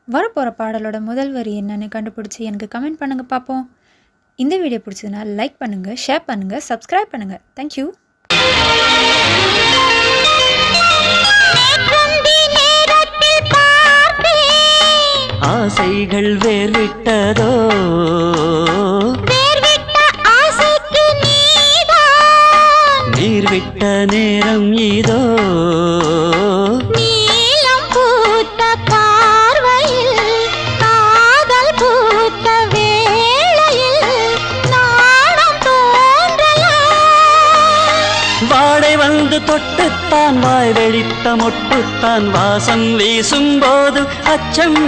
வரப்போகிற பாடலோட முதல் வரி என்னன்னு கண்டுபிடிச்சி எனக்கு கமெண்ட் பண்ணுங்கள் பார்ப்போம். இந்த வீடியோ பிடிச்சதுன்னா லைக் பண்ணுங்கள், ஷேர் பண்ணுங்கள், சப்ஸ்கிரைப் பண்ணுங்கள். தேங்க்யூ. ஆசைகள் வேர்விட்டதோ, நீர் விட்ட நேரம் இதோ, நீலம் பூத்த பார்வையில் காதல் பூத்த வேளையில் நாடம் தோன்றலாம். வாடை வந்து தொட்டுத்தான் வாய் வெடித்த மொட்டுத்தான் வாசம் வீசும்போது அச்சம்